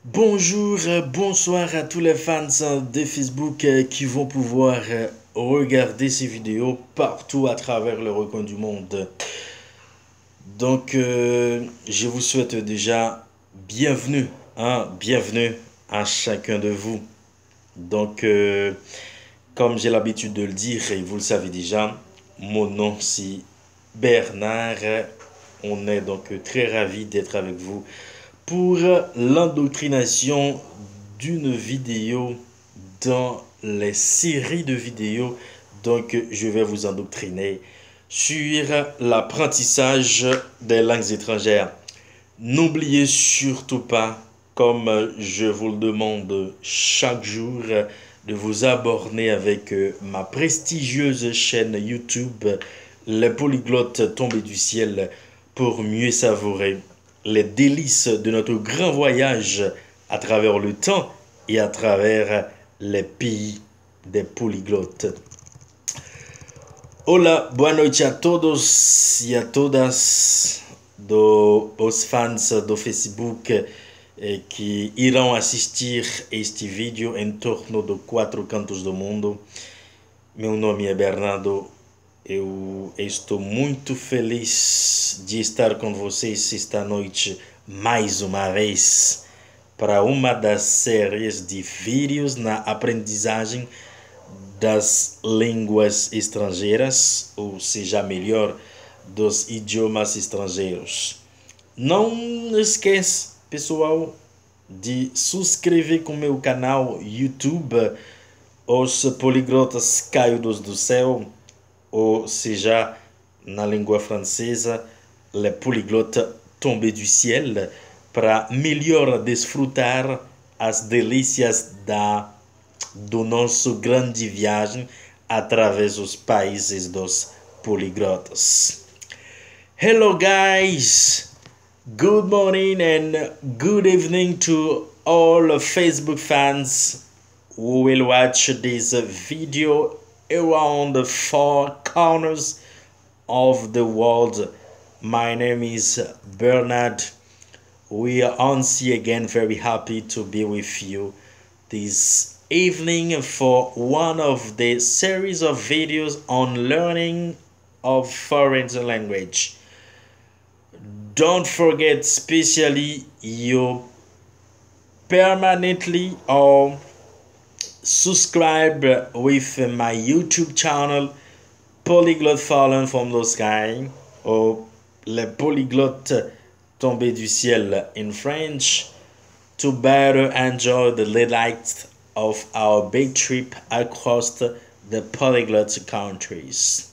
Bonjour, bonsoir à tous les fans de Facebook qui vont pouvoir regarder ces vidéos partout à travers le recoin du monde. Je vous souhaite déjà bienvenue, bienvenue à chacun de vous. Comme j'ai l'habitude de le dire et vous le savez déjà, mon nom c'est Bernard. On est donc très ravis d'être avec vous pour l'endoctrination d'une vidéo dans les séries de vidéos. Je vais vous endoctriner sur l'apprentissage des langues étrangères. N'oubliez surtout pas, comme je vous le demande chaque jour, de vous abonner avec ma prestigieuse chaîne YouTube, Les Polyglottes tombés du ciel, pour mieux savourer les délices de notre grand voyage à travers le temps et à travers les pays des polyglottes. Hola, boa noite a todos e a todas os fãs do Facebook que irão assistir este vídeo em torno de 4 cantos do mundo. Meu nome é Bernardo. Eu estou muito feliz de estar com vocês esta noite mais uma vez para uma das séries de vídeos na aprendizagem das línguas estrangeiras, ou seja, melhor, dos idiomas estrangeiros. Não esquece, pessoal, de subscrever com meu canal YouTube, Os Poliglotas Caídos do Céu, ou seja, na língua francesa, Les Polyglottes Tombés du Ciel, para melhor desfrutar as delícias do nosso grande viagem através dos países dos poliglotas. Hello guys, good morning and good evening to all Facebook fans who will watch this video around the four corners of the world. My name is Bernard. We are once again very happy to be with you this evening for one of the series of videos on learning of foreign language. Don't forget, especially you permanently or subscribe with my YouTube channel Polyglot Fallen from the Sky, or Les Polyglottes Tombés du Ciel in French, to better enjoy the delight of our big trip across the polyglot countries.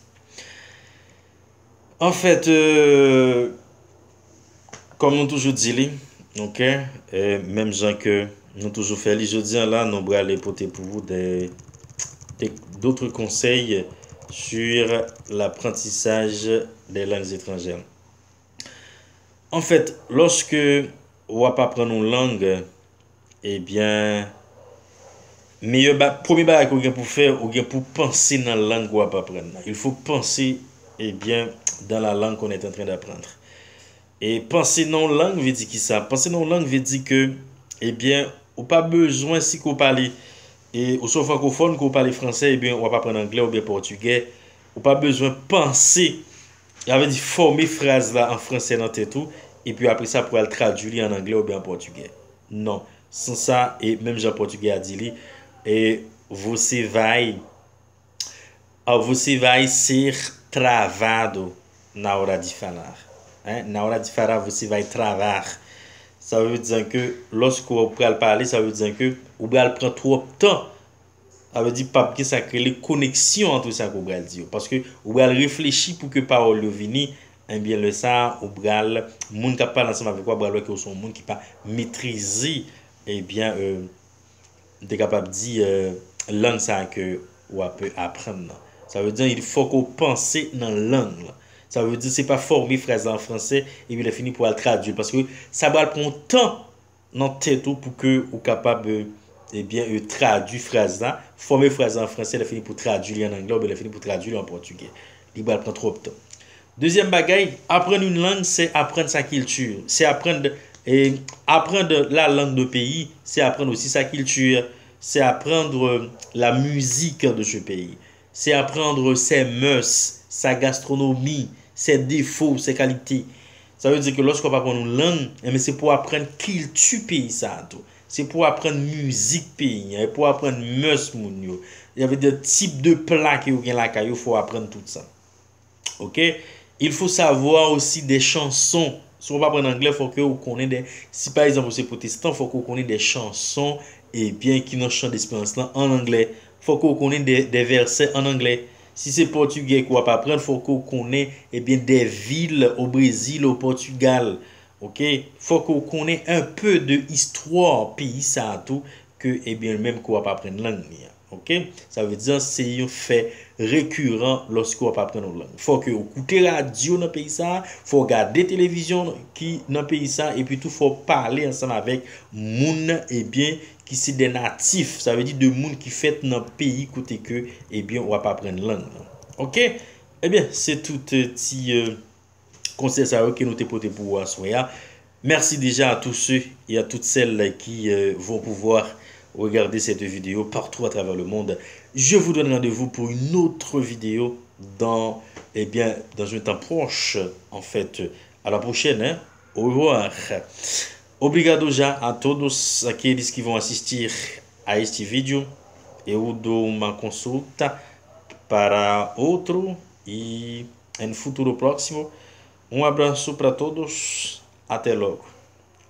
En fait, comme nous toujours dit, ok, même gens que nous toujours fait les jeudi là, nous allons aller porter pour vous d'autres conseils sur l'apprentissage des langues étrangères. En fait, lorsque on va pas apprendre une langue, eh bien, premier bagage qu'on pour faire, ou pour penser dans la langue qu'on va pas apprendre. Il faut penser, eh bien, dans la langue qu'on est en train d'apprendre. Et penser dans la langue veut dire qui ça? Penser dans la langue veut dire que, eh bien, on pas besoin si qu'on parle et ou soit francophone qu'on parle français, eh bien, on va pas apprendre anglais ou bien portugais. On pas besoin penser, il avait dit former phrase là en français dans tête tout et puis après ça pour le traduire en anglais ou bien en portugais. Non, sans ça et même en portugais a dit et você vai ser travado na hora de falar. Na hora de falar, você vai travar. Ça veut dire que lorsque vous allez parler, ça veut dire que vous allez prendre trop de temps. Ça veut dire pas que ça crée les connexions entre ça que vous allez dire. Parce que vous allez réfléchir pour que parole vienne. Eh bien, le ça, vous allez, monde qui parle ensemble avec vous, vous allez que son monde qui pas maîtriser, eh bien, de capable de dire langue ça que ou peut apprendre. Ça veut dire il faut qu'on pense dans la langue. Ça veut dire c'est pas former phrase en français et puis il finit pour le traduire parce que ça va prendre temps dans tête pour que ou capable eh bien traduire phrase là, former phrase en français, il finit pour traduire en anglais ou il finit pour traduire en portugais. Il va prendre trop de temps. Deuxième bagaille, apprendre une langue, c'est apprendre sa culture, c'est apprendre Et apprendre la langue de pays, c'est apprendre aussi sa culture, c'est apprendre la musique de ce pays, c'est apprendre ses mœurs, sa gastronomie, ses défauts, ses qualités. Ça veut dire que lorsqu'on va apprendre une langue, c'est pour apprendre culture pays ça tout. C'est pour apprendre musique pays, pour apprendre mœurs moun yo. Il y avait des types de plats qui ont la caillou, il faut apprendre tout ça. OK? Il faut savoir aussi des chansons. Si on va apprendre anglais, il faut que vous connaissez des... Si par exemple c'est protestant, il faut que vous connaissez des chansons et bien qui n'ont chant d'espérance en anglais. Il faut que vous connaissez des versets en anglais. Si c'est portugais qu'on va pas apprendre, il faut que vous connaissez des villes au Brésil, au Portugal. OK? Il faut que vous connaissez un peu de histoire pays ça tout que même qu'on va pas apprendre langue. OK? Ça veut dire c'est un fait récurrent lorsqu'on va apprendre une langue. Il faut que vous écoutez la radio dans le pays ça, faut regarder télévision qui dans le pays ça et puis tout faut parler ensemble avec moun qui c'est des natifs, ça veut dire de moun qui fait dans le pays côté que on va pas apprendre langue. OK? C'est tout petit conseil ça que nous te porter pour soir. Merci déjà à tous ceux et à toutes celles qui vont pouvoir regarder cette vidéo partout à travers le monde. Je vous donne rendez-vous pour une autre vidéo dans un temps proche. En fait, à la prochaine. Hein? Au revoir. Obrigado já a todos aqueles que vão assistir a este vídeo. Eu dou uma consulta para outro e em futuro próximo. Um abraço para todos. Até logo.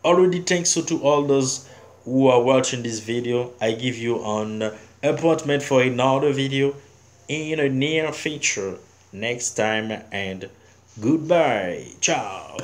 Already thanks to all those who are watching this video. I give you an appointment for another video in a near future next time and goodbye. Ciao.